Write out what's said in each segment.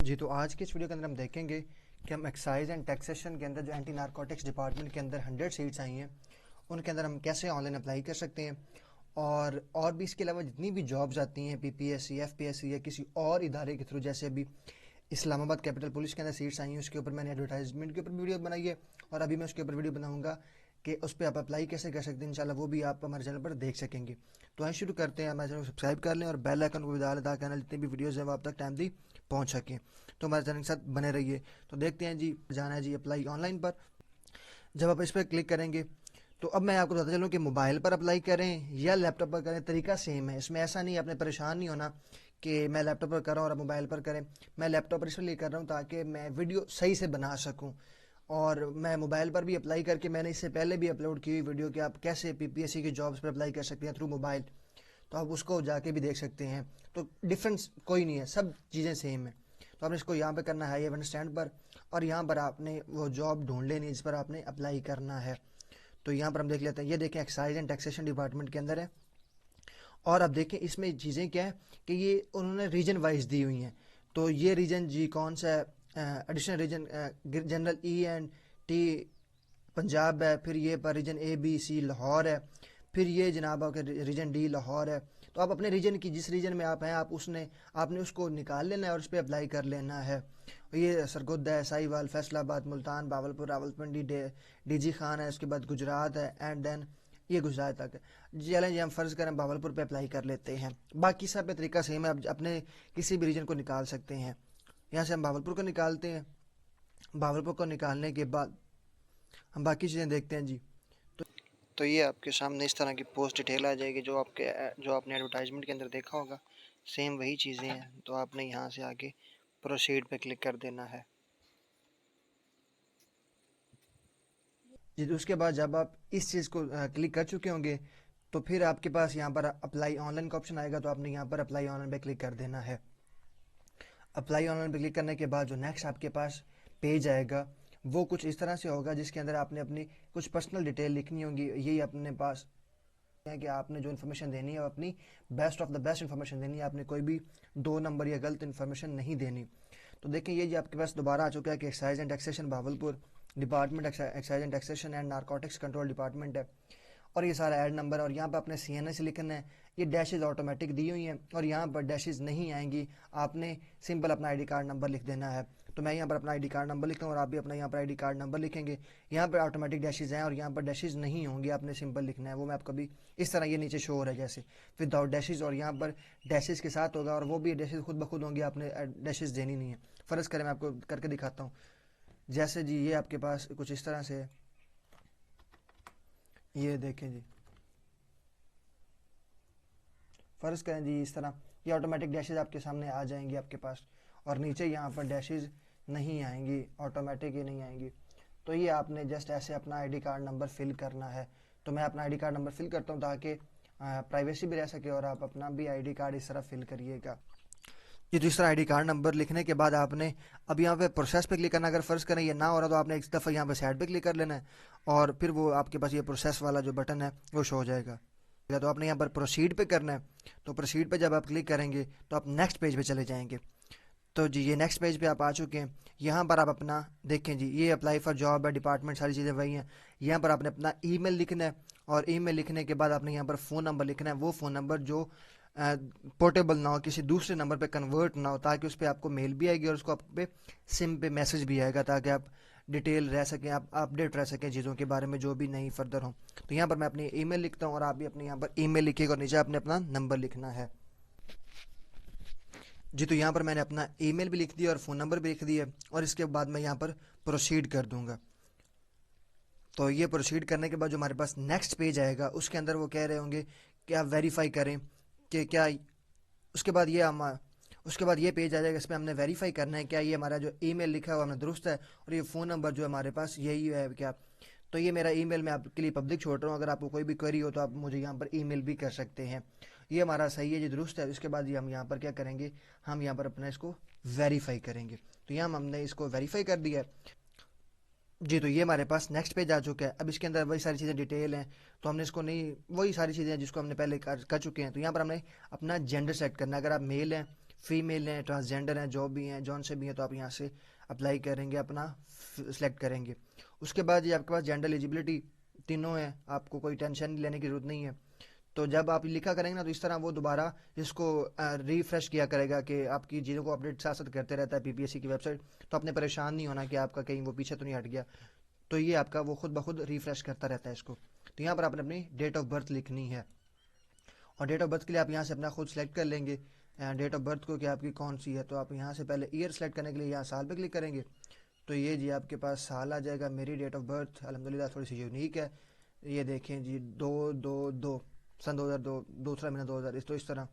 जी, तो आज की इस वीडियो के अंदर हम देखेंगे कि हम एक्साइज एंड टैक्सेशन के अंदर जो एंटी नारकोटिक्स डिपार्टमेंट के अंदर 100 सीट्स आई हैं उनके अंदर हम कैसे ऑनलाइन अप्लाई कर सकते हैं और भी इसके अलावा जितनी भी जॉब्स आती हैं पीपीएससी, एफपीएससी या किसी और इदारे के थ्रू, जैसे अभी इस्लामाबाद कैपिटल पुलिस के अंदर सीट्स आई हैं, उसके ऊपर मैंने एडवर्टाइजमेंट के ऊपर वीडियो बनाई है और अभी मैं उसके ऊपर वीडियो बनाऊंगा कि उस पर आप अप्लाई कैसे कर सकते हैं। इंशाल्लाह वो भी आप हमारे चैनल पर देख सकेंगे। तो आइए शुरू करते हैं। हमारे चैनल को सब्सक्राइब कर लें और बेल आइकन को भी डाल ताकि आने जितनी भी वीडियोज़ हैं वो आप तक टाइमली पहुंच सकें। तो हमारे चैनल के साथ बने रहिए। तो देखते हैं जी, जाना है जी अप्लाई ऑनलाइन पर। जब आप इस पर क्लिक करेंगे तो अब मैं आपको बताता चलूँ कि मोबाइल पर अप्लाई करें या लैपटॉप पर करें, तरीका सेम है। इसमें ऐसा नहीं, आपने परेशान नहीं होना कि मैं लैपटॉप पर कर रहा हूँ और आप मोबाइल पर करें। मैं लैपटॉप पर इसलिए कर रहा हूँ ताकि मैं वीडियो सही से बना सकूँ, और मैं मोबाइल पर भी अप्लाई करके मैंने इससे पहले भी अपलोड की हुई वीडियो कि आप कैसे पीपीएससी की जॉब्स पर अप्लाई कर सकते हैं थ्रू मोबाइल, तो आप उसको जाके भी देख सकते हैं। तो डिफरेंस कोई नहीं है, सब चीज़ें सेम है। तो आपने इसको यहाँ पे करना है ये वन स्टैंड पर, और यहाँ पर आपने वो जॉब ढूंढ लेनी है जिस पर आपने अप्लाई करना है। तो यहाँ पर हम देख लेते हैं, ये देखें एक्साइज एंड टैक्सेशन डिपार्टमेंट के अंदर है। और अब देखें इसमें चीज़ें क्या है कि ये उन्होंने रीजन वाइज दी हुई हैं। तो ये रीजन जी कौन सा है? Additional reason general E&T Punjab है, फिर ये पर रीजन ABC लाहौर है, फिर ये जनाब आपके रीजन D लाहौर है। तो आप अपने रीजन की, जिस रीजन में आप हैं, आपने उसको निकाल लेना है और उस पर अप्लाई कर लेना है। ये सरगोदा है, साहिवाल, फैसलाबाद, मुल्तान, बावलपुर, रावलपिंडी, डीजी खान है, उसके बाद गुजरात है, एंड देन ये गुजरात तक है। चलें हम फ़र्ज़ करें बावलपुर पे अप्लाई कर लेते हैं। बाकी सब पे तरीका सेम है, आप अपने किसी भी रीजन को निकाल सकते हैं। यहाँ से हम बावलपुर को निकालते हैं। बावलपुर को निकालने के बाद हम बाकी चीज़ें देखते हैं जी। तो ये आपके सामने इस तरह की पोस्ट डिटेल आ जाएगी जो आपने एडवर्टाइजमेंट के अंदर देखा होगा। सेम वही चीज़ें हैं। तो आपने यहाँ से आगे प्रोसीड पे क्लिक कर देना है जी। तो उसके बाद जब आप इस चीज़ को क्लिक कर चुके होंगे तो फिर आपके पास यहाँ पर अप्लाई ऑनलाइन का ऑप्शन आएगा। तो आपने यहाँ पर अप्लाई ऑनलाइन पे क्लिक कर देना है। अप्लाई ऑनलाइन पे क्लिक करने के बाद जो नेक्स्ट आपके पास पेज आएगा वो कुछ इस तरह से होगा, जिसके अंदर आपने अपनी कुछ पर्सनल डिटेल लिखनी होगी। यही अपने पास है कि आपने जो इन्फॉर्मेशन देनी है वो अपनी best of the best information देनी है। आपने कोई भी 2 नंबर या गलत इन्फॉर्मेशन नहीं देनी। तो देखिए ये जी आपके पास दोबारा आ चुका है कि excise and taxation Bahawalpur department, excise and taxation and narcotics control department है। और ये सारा ऐड नंबर, और यहाँ पर अपने CNS लिखना है। ये डैशेज ऑटोमेटिक दी हुई हैं और यहाँ पर डैशेज नहीं आएंगी, आपने सिंपल अपना ID कार्ड नंबर लिख देना है। तो मैं यहाँ पर अपना ID कार्ड नंबर लिखता हूँ और आप भी अपना यहाँ पर ID कार्ड नंबर लिखेंगे। यहाँ पर ऑटोमेटिक डैशेज हैं और यहाँ पर डैशेज नहीं होंगे, आपने सिंपल लिखना है। वो मैं आपको भी इस तरह ये नीचे शो हो रहा है जैसे विदाउट डैशेज, और यहाँ पर डैशेज के साथ होगा, और वो भी डैशेज खुद ब खुद होंगे, आपने डैशेज देनी नहीं है। फ़र्ज़ करें मैं आपको करके दिखाता हूँ। जैसे जी ये आपके पास कुछ इस तरह से है, ये देखें जी, फ़र्ज़ करें जी इस तरह ये ऑटोमेटिक डैशेज आपके सामने आ जाएंगी आपके पास, और नीचे यहाँ पर डैशेज नहीं आएंगी, ऑटोमेटिक ही नहीं आएंगी। तो ये आपने जस्ट ऐसे अपना ID कार्ड नंबर फिल करना है। तो मैं अपना ID कार्ड नंबर फिल करता हूँ ताकि प्राइवेसी भी रह सके और आप अपना भी ID कार्ड इस तरह फिल करिएगा। ये दूसरा ID कार्ड नंबर लिखने के बाद आपने अब यहाँ पे प्रोसेस पे क्लिक करना। अगर फ़र्ज़ करें ये ना हो रहा तो आपने एक दफ़ा यहाँ पे साइड पे क्लिक कर लेना है और फिर वो आपके पास ये प्रोसेस वाला जो बटन है वो शो हो जाएगा। तो आपने यहाँ पर प्रोसीड पे करना है। तो प्रोसीड पे जब आप क्लिक करेंगे तो आप नेक्स्ट पेज पे चले जाएंगे। तो जी ये नेक्स्ट पेज पे आप आ चुके हैं। यहाँ पर आप अपना देखें जी, ये अप्लाई फॉर जॉब है, डिपार्टमेंट, सारी चीज़ें वही हैं। यहाँ पर आपने अपना ईमेल लिखना है और ईमेल लिखने के बाद आपने यहाँ पर फ़ोन नंबर लिखना है। वो फ़ोन नंबर जो पोर्टेबल ना हो, किसी दूसरे नंबर पे कन्वर्ट ना हो, ताकि उस पर आपको मेल भी आएगी और उसको आप पे सिम पे मैसेज भी आएगा, ताकि आप डिटेल रह सकें, आप अपडेट रह सकें चीज़ों के बारे में जो भी नहीं फर्दर हो। तो यहाँ पर मैं अपनी ईमेल लिखता हूँ और आप भी अपने यहाँ पर ईमेल लिखिएगा और नीचे आपने अपना नंबर लिखना है जी। तो यहाँ पर मैंने अपना ईमेल भी लिख दिया और फ़ोन नंबर भी लिख दिया, और इसके बाद मैं यहाँ पर प्रोसीड कर दूँगा। तो ये प्रोसीड करने के बाद जो हमारे पास नेक्स्ट पेज आएगा उसके अंदर वो कह रहे होंगे कि आप वेरीफाई करें कि क्या, उसके बाद ये हम उसके बाद ये पेज आ जाएगा। इसमें हमने वेरीफाई करना है क्या ये हमारा जो ईमेल लिखा हुआ हमने दुरुस्त है और ये फ़ोन नंबर जो हमारे पास यही है क्या। तो ये मेरा ईमेल मैं आपके लिए पब्लिक छोड़ रहा हूँ। अगर आपको कोई भी क्वेरी हो तो आप मुझे यहाँ पर ईमेल भी कर सकते हैं। ये हमारा सही है जी, दुरुस्त है। इसके बाद ये हम यहाँ पर क्या करेंगे, हम यहाँ पर अपना इसको वेरीफाई करेंगे। तो यहाँ हमने इसको वेरीफाई कर दिया है जी। तो ये हमारे पास नेक्स्ट पेज आ चुका है। अब इसके अंदर वही सारी चीज़ें डिटेल हैं, तो हमने इसको नहीं, वही सारी चीज़ें हैं जिसको हमने पहले कर चुके हैं। तो यहाँ पर हमने अपना जेंडर सेट करना है। अगर आप मेल हैं फीमेल हैं, ट्रांसजेंडर हैं, जो भी हैं, जौन से भी हैं, तो आप यहाँ से अप्लाई करेंगे, अपना सेलेक्ट करेंगे। उसके बाद ये आपके पास जेंडर एलिजिबिलिटी तीनों है, आपको कोई टेंशन लेने की ज़रूरत नहीं है। तो जब आप लिखा करेंगे ना, तो इस तरह वो दोबारा इसको रिफ्रेश किया करेगा कि आपकी चीज़ों को अपडेट साथ साथ करते रहता है पीपीएससी की वेबसाइट। तो आपने परेशान नहीं होना कि आपका कहीं वो पीछे तो नहीं हट गया। तो ये आपका वो खुद ब खुद रिफ्रेश करता रहता है इसको। तो यहाँ पर आपने अपनी डेट ऑफ बर्थ लिखनी है, और डेट ऑफ बर्थ के लिए आप यहाँ से अपना खुद सेलेक्ट कर लेंगे डेट ऑफ बर्थ को कि आपकी कौन सी है। तो आप यहाँ से पहले ईयर सेलेक्ट करने के लिए यहाँ साल पे क्लिक करेंगे। तो ये जी आपके पास साल आ जाएगा। मेरी डेट ऑफ बर्थ अल्हम्दुलिल्लाह थोड़ी सी यूनिक है। ये देखें जी, 2/2/2 सन 2002, दूसरा महीना 2000, तो इस तरह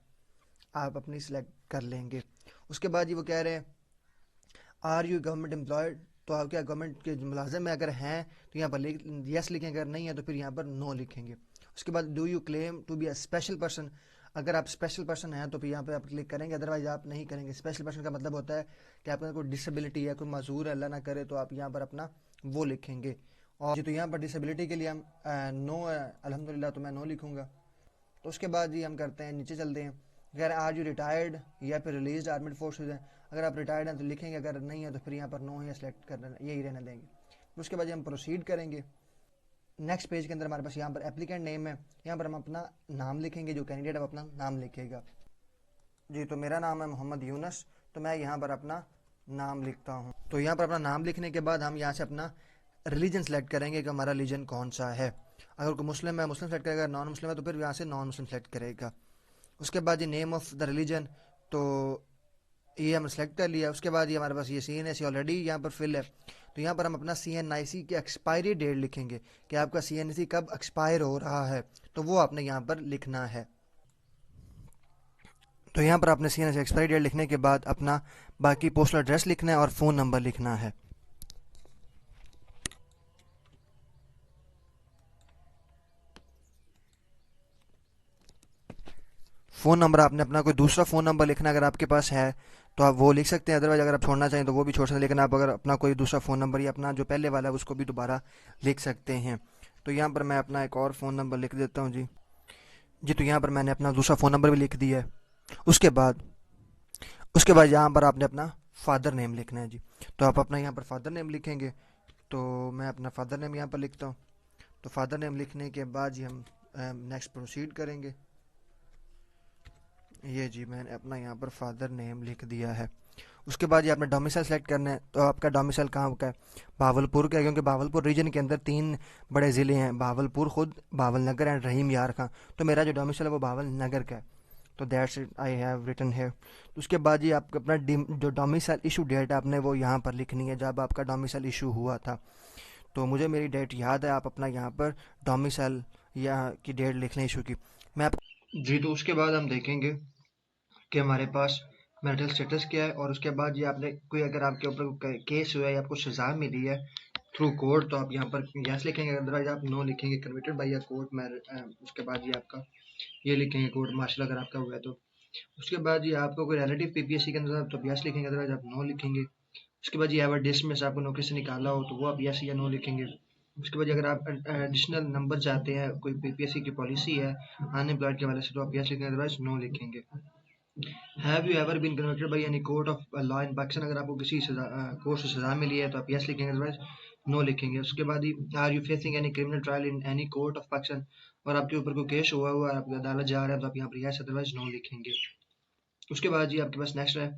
आप अपनी सिलेक्ट कर लेंगे। उसके बाद जी वो कह रहे हैं आर यू गवर्नमेंट एम्प्लॉयड, तो आप क्या गवर्नमेंट के मुलाजिम में अगर हैं तो यहाँ पर यस लिखेंगे, अगर नहीं है तो फिर यहाँ पर नो लिखेंगे। उसके बाद do you claim to be a special person, अगर आप स्पेशल पर्सन हैं तो फिर यहाँ पे आप क्लिक करेंगे, अदरवाइज आप नहीं करेंगे। स्पेशल पर्सन का मतलब होता है कि आपका कोई डिसेबिलिटी है, कोई माजूर है, अल्लाह ना करे, तो आप यहाँ पर अपना वो लिखेंगे। और जी तो यहाँ पर डिसेबिलिटी के लिए हम नो है अल्हम्दुलिल्लाह, तो मैं नो लिखूँगा। तो उसके बाद जी हम करते हैं, नीचे चलते हैं। अगर आर यू रिटायर्ड या फिर रिलीज आर्मेड फोर्सेज हैं, अगर आप रिटायर्ड हैं तो लिखेंगे, अगर नहीं है तो फिर यहाँ पर नो है सेलेक्ट करना, यही रहने देंगे। उसके बाद हम प्रोसीड करेंगे। नेक्स्ट पेज के अंदर हमारे पास यहाँ पर एप्लीकेंट नेम है, यहाँ पर हम अपना नाम लिखेंगे, जो कैंडिडेट है वो अपना नाम लिखेगा। जी तो मेरा नाम है मोहम्मद यूनस, तो मैं यहाँ पर अपना नाम लिखता हूँ। तो यहाँ पर अपना नाम लिखने के बाद हम यहाँ से अपना रिलीजन सेलेक्ट करेंगे कि हमारा रिलीजन कौन सा है। अगर कोई मुस्लिम है मुस्लिम सेलेक्ट करेगा, नॉन मुस्लिम है तो फिर यहाँ से नॉन मुस्लिम सेलेक्ट करेगा। उसके बाद ये नेम ऑफ द रिलीजन, तो ये हमने सेलेक्ट कर लिया। उसके बाद ये हमारे पास ये सी एन एस ऑलरेडी यहाँ पर फिल है, तो यहाँ पर हम अपना सी एन आई सी की एक्सपायरी डेट लिखेंगे कि आपका सी एन सी कब एक्सपायर हो रहा है, तो वो आपने यहाँ पर लिखना है। तो यहाँ पर आपने C N S expiry date लिखने के बाद अपना बाकी पोस्टल एड्रेस लिखना है और फ़ोन नंबर लिखना है। फ़ोन नंबर आपने अपना कोई दूसरा फ़ोन नंबर लिखना है, अगर आपके पास है तो आप वो लिख सकते हैं, अदरवाइज अगर आप छोड़ना चाहें तो वो भी छोड़ सकते हैं। लेकिन आप अगर अपना कोई दूसरा फ़ोन नंबर या अपना जो पहले वाला है उसको भी दोबारा लिख सकते हैं। तो यहाँ पर मैं अपना एक और फ़ोन नंबर लिख देता हूँ जी। जी तो यहाँ पर मैंने अपना दूसरा फ़ोन नंबर भी लिख दिया है। उसके बाद यहाँ पर आपने अपना फादर नेम लिखना है जी। तो आप अपना यहाँ पर फादर नेम लिखेंगे, तो मैं अपना फादर नेम यहाँ पर लिखता हूँ। तो फादर नेम लिखने के बाद जी हम नेक्स्ट प्रोसीड करेंगे। ये जी मैंने अपना यहाँ पर फादर नेम लिख दिया है। उसके बाद ये आपने डोमिसाइल सेलेक्ट करना है, तो आपका डोमिसाइल कहाँ का है? भावलपुर का है, क्योंकि भावलपुर रीजन के अंदर तीन बड़े ज़िले हैं, भावलपुर खुद, भावल नगर एंड रहीम यार खां। तो मेरा जो डोमिसाइल है वो भावल नगर का है, तो that's it I have written है। उसके बाद ये आपका अपना जो डोमिसाइल इशू डेट है आपने वो यहाँ पर लिखनी है, जब आपका डोमिसाइल इशू हुआ था। तो मुझे मेरी डेट याद है, आप अपना यहाँ पर डोमिसाइल या की डेट लिख लें इशू की। मैं आप जी तो उसके बाद हम देखेंगे कि हमारे पास मैरिटल स्टेटस क्या है। और उसके बाद ये आपने कोई अगर आपके ऊपर केस हुआ है या आपको सजा मिली है थ्रू कोर्ट, तो आप यहाँ पर यस लिखेंगे, अदरवाइज आप नो लिखेंगे, कन्विक्टेड बाय अ कोर्ट। उसके बाद ये आपका ये लिखेंगे कोर्ट मार्शल अगर आपका हुआ है तो। उसके बाद ये आपको कोई रिलेटिव पीपीएससी के अंदर तो आप यस लिखेंगे, अदरवाइज आप नो लिखेंगे। उसके बाद ये एवर डिसमिस, आपको नौकरी से निकाला हो तो वो आप यस या नो लिखेंगे। उसके बाद अगर आप एडिशनल नंबर चाहते हैं, कोई पीपीएससी की पॉलिसी है अनएम्प्लॉयड के हवाले से, तो आप यस लिखेंगे, अदरवाइज नो लिखेंगे। Have you ever been convicted by any court of law in Pakistan, अगर आपको किसी कोर्ट से सजा मिली है तो आप यस लिखेंगे, अदरवाइज नो लिखेंगे। उसके बाद ही are you facing any criminal trial in any court of Pakistan, और आपके ऊपर कोई केस हुआ हुआ आप अदालत जा रहे हैं तो आप यहाँ पर यस, अदरवाइज नो लिखेंगे। उसके बाद जी आपके पास नेक्स्ट है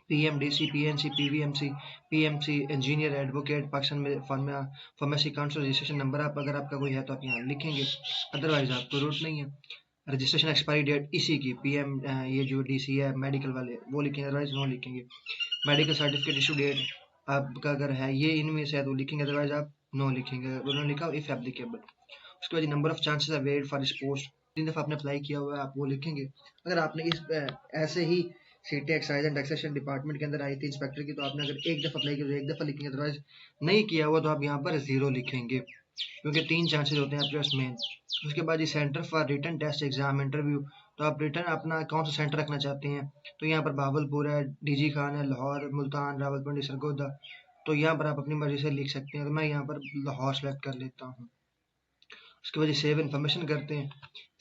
PMDC, PNC, PVMC, PMC, engineer, advocate Pakistan में फार्मेसी काउंसिल रजिस्ट्रेशन नंबर, आप अगर आपका कोई है तो आप यहाँ लिखेंगे, अदरवाइज आपको जरूरत नहीं है। रजिस्ट्रेशन एक्सपायरी डेट इसी की पीएम ये जो डीसी है मेडिकल वाले वो लिखेंगे, अदरवाइज नो लिखेंगे। मेडिकल सर्टिफिकेट इशू डेट आपका अगर है ये इनमें से है तो लिखेंगे, अदरवाइज आप नो लिखेंगे। उन्होंने लिखा इफ एप्लीकेबल। उसके बाद number of chances available for this post, 3 दफ़ा आपने अप्लाई किया हुआ है आप वो लिखेंगे। अगर आपने इस ऐसे ही city excise and taxation department के अंदर आई थी इंस्पेक्टर की, तो आपने अगर एक दफ़ा अप्लाई किया तो एक दफ़ा लिखेंगे, अदरवाइज नहीं किया हुआ तो आप यहाँ पर ज़ीरो लिखेंगे, क्योंकि 3 चांसेस होते हैं आपके पास मेन। उसके बाद ये centre for written test exam interview, तो आप रिटर्न अपना कौन सा सेंटर रखना चाहते हैं, तो यहाँ पर भावलपुर है, डीजी खान है, लाहौर, मुल्तान, रावलपिंडी, सरगोदा, तो यहाँ पर आप अपनी मर्जी से लिख सकते हैं। तो मैं यहाँ पर लाहौर सेलेक्ट कर लेता हूँ। उसके बाद सेव इन्फॉर्मेशन करते हैं।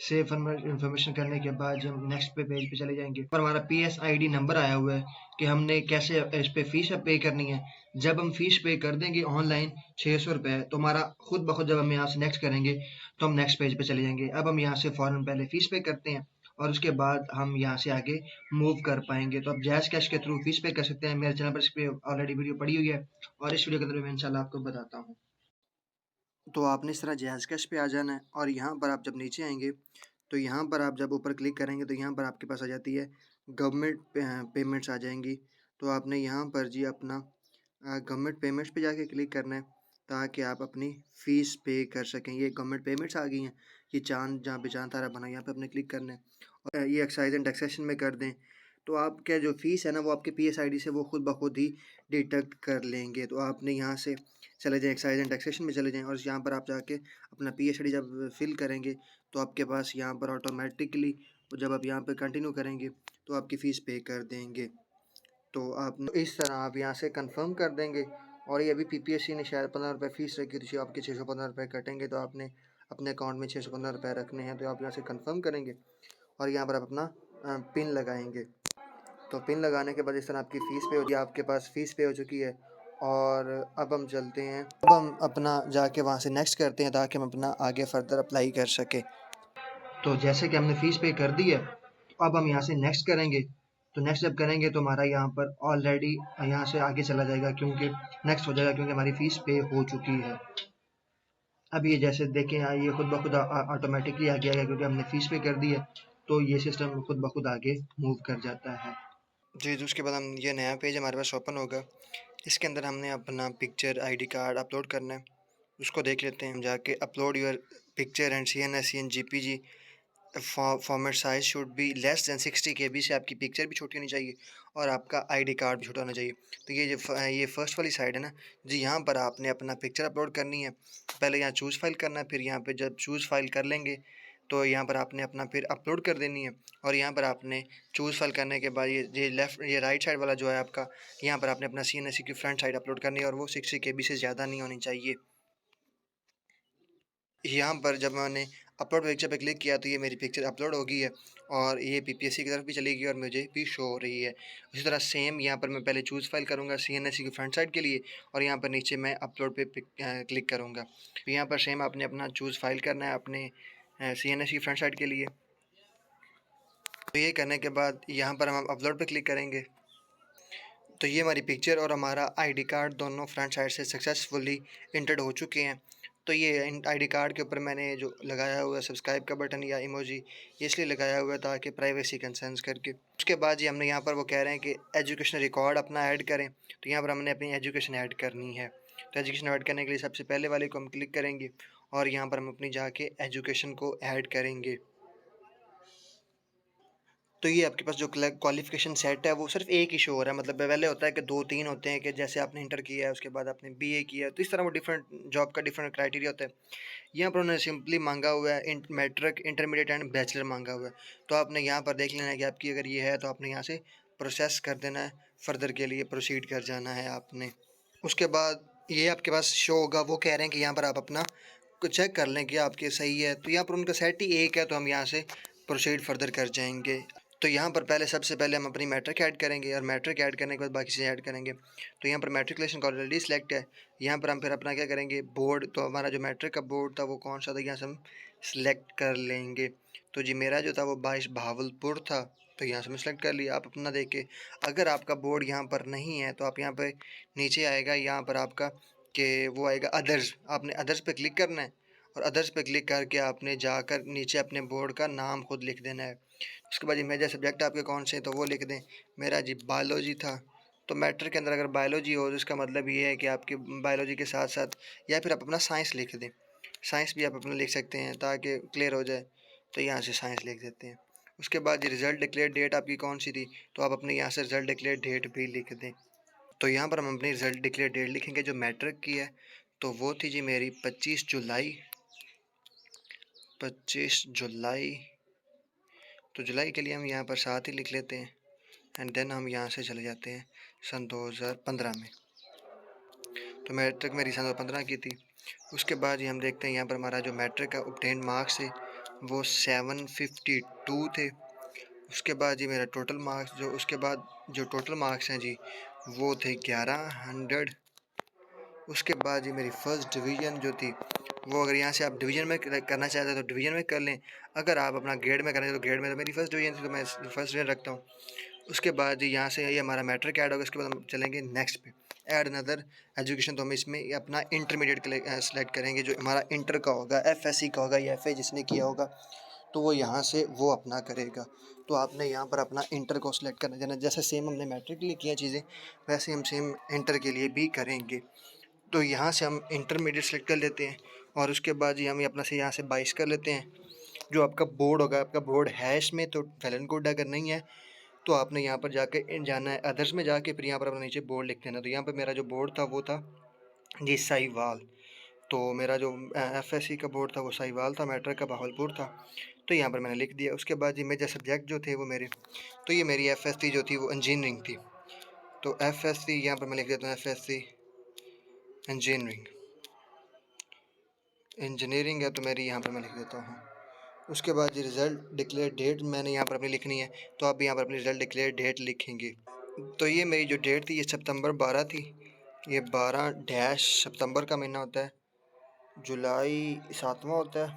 सेव इन्फॉर्मेशन करने के बाद जब हम नेक्स्ट पेज पे चले जाएंगे, पर हमारा PSID नंबर आया हुआ है कि हमने कैसे इस पे फीस पे करनी है। जब हम फीस पे कर देंगे ऑनलाइन 600 रुपये, तो हमारा खुद ब खुद जब हम यहाँ से नेक्स्ट करेंगे तो हम नेक्स्ट पेज पे चले जाएंगे। अब हम यहाँ से फ़ौरन पहले फीस पे करते हैं और उसके बाद हम यहाँ से आगे मूव कर पाएंगे। तो अब जैज़ कैश के थ्रू फीस पे कर सकते हैं। मेरे चैनल पर इस पे ऑलरेडी वीडियो पड़ी हुई है और इस वीडियो के अंदर मैं इंशाल्लाह आपको बताता हूँ। तो आपने इस तरह जैज़ कैश पे आ जाना है और यहाँ पर आप जब नीचे आएंगे तो यहाँ पर आप जब ऊपर क्लिक करेंगे तो यहाँ पर आपके पास आ जाती है गवर्नमेंट पेमेंट्स आ जाएंगी। तो आपने यहाँ पर जी अपना गवर्नमेंट पेमेंट्स पे जाके क्लिक करना है ताकि आप अपनी फ़ीस पे कर सकें। ये गवर्नमेंट पेमेंट्स आ गई हैं, ये चाँद जहाँ पे चाँद तारा बना, यहाँ पे आपने क्लिक करना है और ये एक्साइज एंड टैक्सेशन में कर दें। तो आपका जो फ़ीस है ना वो आपके PSID से वो खुद ब खुद ही डिडक्ट कर लेंगे। तो आपने यहाँ से चले जाएँ, एक्साइज एंड टैक्सेशन में चले जाएँ और यहाँ पर आप जाके अपना PSID जब फिल करेंगे तो आपके पास यहाँ पर ऑटोमेटिकली जब आप यहाँ पे कंटिन्यू करेंगे तो आपकी फ़ीस पे कर देंगे। तो आप इस तरह आप यहाँ से कंफर्म कर देंगे। और ये अभी PPSC ने शायद 15 रुपये फ़ीस रखी थी, जो आपके 615 रुपये कटेंगे। तो आपने अपने अकाउंट में 615 रुपये रखने हैं, तो आप यहाँ से कंफर्म करेंगे और यहाँ पर आप अपना पिन लगाएंगे। तो पिन लगाने के बाद इस तरह आपकी फ़ीस पे हो गई, आपके पास फ़ीस पे हो चुकी है। और अब हम चलते हैं, अब हम अपना जाके वहाँ से नेक्स्ट करते हैं ताकि हम अपना आगे फर्दर अप्लाई कर सकें। तो जैसे कि हमने फ़ीस पे कर दी है, तो अब हम यहाँ से नेक्स्ट करेंगे। तो नेक्स्ट जब करेंगे तो हमारा यहाँ पर ऑलरेडी यहाँ से आगे चला जाएगा, क्योंकि नेक्स्ट हो जाएगा क्योंकि हमारी फ़ीस पे हो चुकी है। अब ये जैसे देखें यहाँ ये खुद ब खुद ऑटोमेटिकली आगे आएगा क्योंकि हमने फ़ीस पे कर दी है। तो ये सिस्टम खुद ब खुद आगे मूव कर जाता है जी। तो उसके बाद हम ये नया पेज हमारे पास ओपन होगा। इसके अंदर हमने अपना पिक्चर ID कार्ड अपलोड करना है, उसको देख लेते हैं हम जाके। Upload your picture and CN JPG format size should be less than 60 KB से आपकी पिक्चर भी छोटी होनी चाहिए और आपका ID कार्ड भी छोटा होना चाहिए। तो ये फर्स्ट वाली साइड है ना जी, यहाँ पर आपने अपना पिक्चर अपलोड करनी है। पहले यहाँ चूज़ फाइल करना है, फिर यहाँ पे जब चूज़ फाइल कर लेंगे तो यहाँ पर आपने अपना फिर अपलोड कर देनी है। और यहाँ पर आपने चूज़ फाइल करने के बाद ये राइट साइड वाला जो है आपका, यहाँ पर आपने अपना CNSE की फ्रंट साइड अपलोड करनी है और वो 60 KB से ज़्यादा नहीं होनी चाहिए। यहाँ पर जब मैंने अपलोड पिक्चर पे क्लिक किया तो ये मेरी पिक्चर अपलोड हो गई है और ये PPSC की तरफ भी चली गई और मुझे भी शो हो रही है। उसी तरह सेम यहाँ पर मैं पहले चूज़ फाइल करूँगा CNSE की फ्रंट साइड के लिए और यहाँ पर नीचे मैं अपलोड पे क्लिक करूँगा। तो यहाँ पर सेम आपने अपना चूज़ फाइल करना है अपने CNSE की फ्रंट साइड के लिए। तो ये करने के बाद यहाँ पर हम अपलोड पे क्लिक करेंगे। तो ये हमारी पिक्चर और हमारा ID कार्ड दोनों फ्रंट साइड से सक्सेसफुली इंटर्ड हो चुके हैं। तो ये ID कार्ड के ऊपर मैंने जो लगाया हुआ है सब्सक्राइब का बटन या इमोजी, ये इसलिए लगाया हुआ है ताकि प्राइवेसी कंसर्न्स करके। उसके बाद जी हमने यहाँ पर वो कह रहे हैं कि एजुकेशन रिकॉर्ड अपना ऐड करें, तो यहाँ पर हमने अपनी एजुकेशन ऐड करनी है। तो एजुकेशन ऐड करने के लिए सबसे पहले वाले को हम क्लिक करेंगे और यहाँ पर हम अपनी जाके एजुकेशन को ऐड करेंगे। तो ये आपके पास जो क्वालिफ़िकेशन सेट है वो सिर्फ एक ही शो हो रहा है। मतलब पहले होता है कि 2-3 होते हैं कि जैसे आपने इंटर किया है, उसके बाद आपने BA किया है, तो इस तरह वो डिफरेंट जॉब का डिफरेंट क्राइटेरिया होता है। यहाँ पर उन्होंने सिंपली मांगा हुआ है मैट्रिक, इंटरमीडिएट एंड बैचलर मांगा हुआ है। तो आपने यहाँ पर देख लेना है कि आपकी अगर ये है तो आपने यहाँ से प्रोसेस कर देना है, फर्दर के लिए प्रोसीड कर जाना है आपने। उसके बाद ये आपके पास शो होगा, वो कह रहे हैं कि यहाँ पर आप अपना चेक कर लें कि आपके सही है। तो यहाँ पर उनका सेट ही एक है, तो हम यहाँ से प्रोसीड फर्दर कर जाएंगे। तो यहाँ पर सबसे पहले हम अपनी मैट्रिक ऐड करेंगे और मैट्रिक ऐड करने के बाद बाकी चीज़ें ऐड करेंगे। तो यहाँ पर मैट्रिकुलेशन का ऑलरेडी सिलेक्ट है। यहाँ पर हम फिर अपना क्या करेंगे, बोर्ड। तो हमारा जो मैट्रिक का बोर्ड था वो कौन सा था, यहाँ से हम सिलेक्ट कर लेंगे। तो जी मेरा जो था वो 22 बहावलपुर था, तो यहाँ से मैं सिलेक्ट कर लिया। आप अपना देख के, अगर आपका बोर्ड यहाँ पर नहीं है तो आप यहाँ पर नीचे आएगा, यहाँ पर आपका कि वो आएगा अदर्स, आपने अदर्स पे क्लिक करना है और अदर्स पे क्लिक करके आपने जाकर नीचे अपने बोर्ड का नाम खुद लिख देना है। उसके बाद ये मेजर सब्जेक्ट आपके कौन से हैं तो वो लिख दें। मेरा जी बायोलॉजी था। तो मैट्रिक के अंदर अगर बायोलॉजी हो तो इसका मतलब ये है कि आपके बायोलॉजी के साथ साथ, या फिर आप अपना साइंस लिख दें, साइंस भी आप अपना लिख सकते हैं ताकि क्लियर हो जाए। तो यहाँ से साइंस लिख देते हैं। उसके बाद ये रिज़ल्ट डिक्लेयर डेट आपकी कौन सी थी, तो आप अपने यहाँ से रिज़ल्ट डिक्लेयर डेट भी लिख दें। तो यहाँ पर हम अपनी रिज़ल्ट डिक्लेयर डेट लिखेंगे जो मैट्रिक की है। तो वो थी जी मेरी 25 जुलाई। 25 जुलाई। तो जुलाई के लिए हम यहाँ पर 7 ही लिख लेते हैं एंड देन हम यहाँ से चले जाते हैं सन 2015 में। तो मैट्रिक मेरी सन 2015 की थी। उसके बाद ही हम देखते हैं यहाँ पर हमारा जो मैट्रिक का ऑब्टेन्ड मार्क्स थे वो 752 थे। उसके बाद जी मेरा टोटल मार्क्स जो उसके बाद जो टोटल मार्क्स हैं जी वो थे 1100। उसके बाद जी मेरी फ़र्स्ट डिवीज़न जो थी वो, अगर यहाँ से आप डिवीज़न में करना चाहते हैं तो डिवीज़न में कर लें, अगर आप अपना ग्रेड में करें तो ग्रेड में, तो मेरी फ़र्स्ट डिवीज़न थी तो मैं फ़र्स्ट डिवीज़न रखता हूँ। उसके बाद जी यहाँ से ये हमारा मैट्रिक ऐड होगा। उसके बाद हम चलेंगे नेक्स्ट पे, ऐड अनदर एजुकेशन। तो हम इसमें अपना इंटरमीडिएट सेलेक्ट करेंगे, जो हमारा इंटर का होगा, एफएससी का होगा या एफए जिसने किया होगा तो वो यहाँ से वो अपना करेगा। तो आपने यहाँ पर अपना इंटर को सिलेक्ट करना देना, जैसे सेम हमने मैट्रिक के लिए किया चीज़ें वैसे हम सेम इंटर के लिए भी करेंगे। तो यहाँ से हम इंटरमीडिएट सेलेक्ट कर लेते हैं और उसके बाद ही हम अपना से यहाँ से 22 कर लेते हैं। जो आपका बोर्ड होगा, आपका बोर्ड है इसमें तो वेल गुड, अगर नहीं है तो आपने यहाँ पर जाके जाना है अदर्स में जाके, फिर यहाँ पर अपना नीचे बोर्ड लिख देना। तो यहाँ पर मेरा जो बोर्ड था वो था जी साहिवाल। तो मेरा जो एफएससी का बोर्ड था वो साहिवाल था, मैट्रिक का बहावलपुर था। तो यहाँ पर मैंने लिख दिया। उसके बाद जी मेजर सब्जेक्ट जो थे वो मेरे, तो ये मेरी एफएससी जो थी वो इंजीनियरिंग थी। तो एफएससी यहाँ पर मैं लिख देता हूँ, एफएससी इंजीनियरिंग, इंजीनियरिंग है तो मेरी यहाँ पर मैं लिख देता हूँ। उसके बाद जी रिज़ल्ट डिक्लेयर डेट मैंने यहाँ पर अपनी लिखनी है, तो आप यहाँ पर अपनी रिज़ल्ट डिक्लेयर डेट लिखेंगे। तो ये मेरी जो डेट थी ये सितंबर 12 थी। ये 12 डैश सितंबर का महीना होता है, जुलाई 7वां होता है,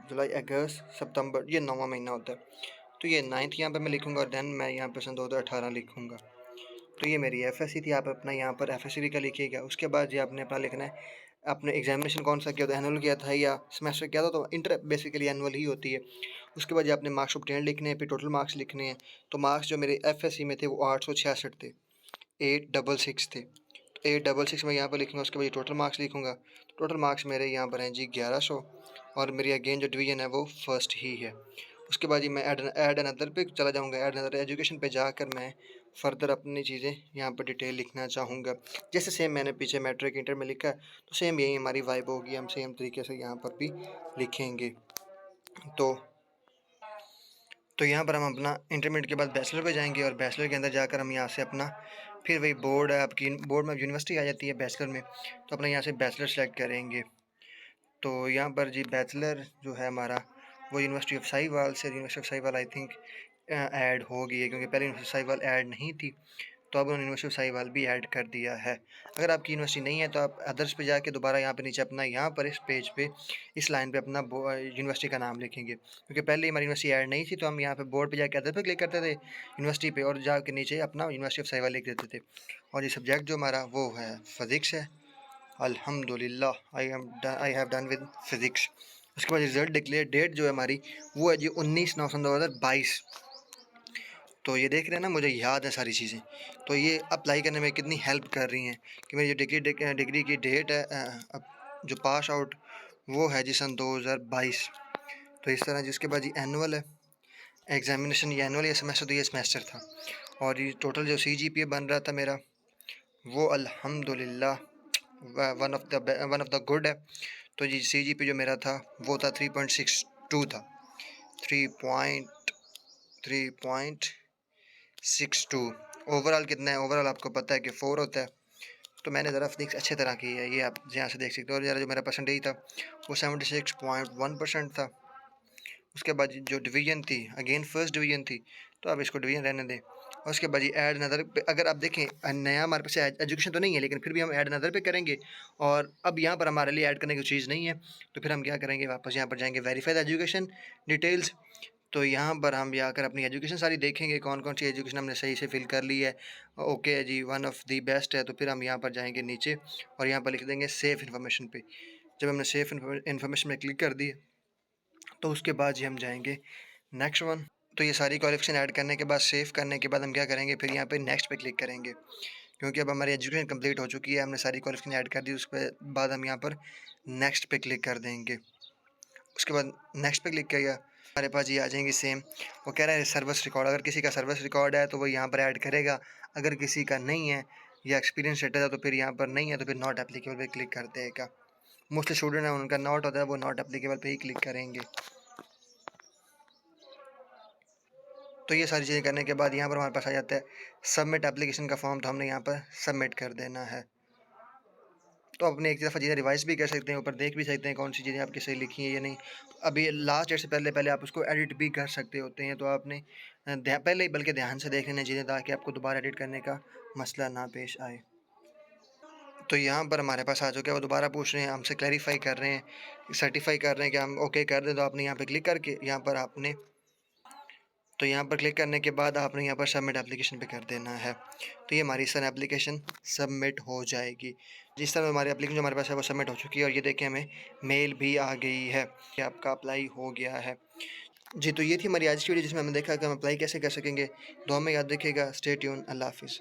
जुलाई अगस्त सितंबर ये 9वां महीना होता है। तो ये 9th यहाँ पर मैं लिखूँगा और देन मैं यहाँ पर सन 2018 लिखूँगा। तो ये मेरी एफएससी थी, आप अपना यहाँ पर एफएससी भी का लिखिएगा। उसके बाद जी आपने अपना लिखना है आपने एग्जामिनेशन कौन सा किया था, एनुअल किया था या सेमेस्टर किया था, तो इंटर बेसिकली एनुअल ही होती है। उसके बाद जी आपने मार्क्स ऑब्टेन लिखने हैं, फिर टोटल मार्क्स लिखने हैं। तो मार्क्स जो मेरे एफएससी में थे वो 866 थे, 866 थे। तो 866 मैं यहाँ पर लिखूँगा। उसके बाद ये टोटल मार्क्स लिखूँगा। टोटल मार्क्स मेरे यहाँ पर हैं जी 1100 और मेरी अगेन जो डिवीज़न है वो फर्स्ट ही है। उसके बाद जी मैं ऐड अनदर पे चला जाऊँगा। ऐड अनदर एजुकेशन पे जाकर मैं फ़र्दर अपनी चीज़ें यहाँ पर डिटेल लिखना चाहूँगा। जैसे सेम मैंने पीछे मैट्रिक इंटर में लिखा है तो सेम यही हमारी वाइब होगी, हम सेम तरीके से यहाँ पर भी लिखेंगे। तो यहाँ पर हम अपना इंटरमीडिएट के बाद बैचलर पे जाएंगे और बैचलर के अंदर जाकर हम यहाँ से अपना फिर वही बोर्ड है आपकी, बोर्ड में यूनिवर्सिटी आ जाती है बैचलर में, तो अपना यहाँ से बैचलर सेलेक्ट करेंगे। तो यहाँ पर जी बैचलर जो है हमारा वो यूनिवर्सिटी ऑफ साहिवाल से, university of Sahiwal I think add हो गई है, क्योंकि पहले यूनिवर्सिटी साहिवाल ऐड नहीं थी तो अब उन्होंने यूनिवर्सिटी ऑफ साहिवाल भी ऐड कर दिया है। अगर आपकी यूनिवर्सिटी नहीं है तो आप अदर्स पे जाके दोबारा यहाँ पे नीचे अपना यहाँ पर इस पेज पे इस लाइन पे अपना यूनिवर्सिटी का नाम लिखेंगे, क्योंकि पहले हमारी यूनिवर्सिटी ऐड नहीं थी तो हम यहाँ पे बोर्ड पे जाके अदर पे क्लिक करते थे यूनिवर्सिटी पे और जाके नीचे अपना यूनिवर्सिटी ऑफ साहिवाल लिख देते थे। और ये सब्जेक्ट जो हमारा वो है फिज़िक्स है। अल्हम्दुलिल्लाह I have done with physics. उसके बाद रिज़ल्ट डिक्लेयर डेट जो है हमारी वो है जी 19/9/2022। तो ये देख रहे हैं ना, मुझे याद है सारी चीज़ें, तो ये अप्लाई करने में कितनी हेल्प कर रही हैं कि मेरी जो डिग्री की डेट है जो पास आउट वो है जी सन 2022। तो इस तरह जिसके बाद जी एनुअल है एग्जामिनेशन, ये एनुअल या सेमेस्टर, तो ये सेमेस्टर था। और ये टोटल जो CGPA बन रहा था मेरा वो अल्हम्दुलिल्लाह वन ऑफ द गुड है। तो जी CGPA जो मेरा था वो था 3.62 था, 3.62। ओवरऑल कितना है, ओवरऑल आपको पता है कि 4 होता है। तो मैंने ज़रा फिजिक्स अच्छी तरह की है, ये आप यहाँ से देख सकते हो। और ज़रा जो मेरा परसेंटेज था वो 76.1% था। उसके बाद जो डिवीज़न थी अगेन फर्स्ट डिवीज़न थी, तो आप इसको डिवीज़न रहने दें। और उसके बाद ये ऐड नज़र पे अगर आप देखें नया हमारे पास एजुकेशन तो नहीं है, लेकिन फिर भी हम ऐड नज़र पे करेंगे और अब यहाँ पर हमारे लिए ऐड करने की चीज़ नहीं है, तो फिर हम क्या करेंगे, वापस यहाँ पर जाएंगे वेरीफाई द एजुकेशन डिटेल्स। तो यहाँ पर हम जाकर अपनी एजुकेशन सारी देखेंगे कौन कौन सी एजुकेशन हमने सही से फिल कर ली है। ओके है जी, वन ऑफ द बेस्ट है। तो फिर हम यहाँ पर जाएंगे नीचे और यहाँ पर लिख देंगे सेफ इन्फॉर्मेशन पे। जब हमने सेफ इन्फॉर्मेशन में क्लिक कर दी तो उसके बाद जी हम जाएंगे नेक्स्ट वन। तो ये सारी क्वालिफिकेशन ऐड करने के बाद सेव करने के बाद हम क्या करेंगे, फिर यहाँ पे नेक्स्ट पे क्लिक करेंगे, क्योंकि अब हमारी एजुकेशन कंप्लीट हो चुकी है, हमने सारी क्वालिफिकेशन ऐड कर दी। उसके बाद हम यहाँ पर नेक्स्ट पे क्लिक कर देंगे। उसके बाद नेक्स्ट पे क्लिक किया, हमारे पास ये आ जाएंगी सेम। वो कह रहा है सर्विस रिकॉर्ड, अगर किसी का सर्विस रिकॉर्ड है तो वो यहाँ पर ऐड करेगा, अगर किसी का नहीं है या एक्सपीरियंस स्टेटस है तो फिर यहाँ पर नहीं है तो फिर नॉट एप्लीकेबल पे क्लिक कर देगा। मोस्टली स्टूडेंट है उनका नॉट होता है, वो नॉट एप्लीकेबल पे ही क्लिक करेंगे। तो ये सारी चीज़ें करने के बाद यहाँ पर हमारे पास आ जाता है सबमिट एप्लीकेशन का फॉर्म, तो हमने यहाँ पर सबमिट कर देना है। तो अपने एक दफ़ा चीज़ें रिवाइज़ भी कर सकते हैं, ऊपर देख भी सकते हैं कौन सी चीज़ें आपकी सही लिखी हैं या नहीं। अभी लास्ट डेट से पहले पहले आप उसको एडिट भी कर सकते होते हैं, तो आपने पहले ही बल्कि ध्यान से देख लेना चाहिए ताकि आपको दोबारा एडिट करने का मसला ना पेश आए। तो यहाँ पर हमारे पास आ चुका है, वो दोबारा पूछ रहे हैं हमसे, क्लैरिफ़ाई कर रहे हैं, सर्टिफ़ाई कर रहे हैं कि हम ओके कर दें। तो आपने यहाँ पे क्लिक करके यहाँ पर क्लिक करने के बाद आपने यहाँ पर सबमिट एप्लीकेशन पे कर देना है। तो ये हमारी सर एप्लीकेशन सबमिट हो जाएगी। जिस तरह हमारी एप्लीकेशन जो हमारे पास है वो सबमिट हो चुकी है, और ये देखिए हमें मेल भी आ गई है कि आपका अप्लाई हो गया है। जी, तो ये थी हमारी आज की वीडियो जिसमें हमने देखा कि हम अप्लाई कैसे कर सकेंगे। दुआ में याद रखिएगा। Stay tune. अल्लाह हाफ़िज़।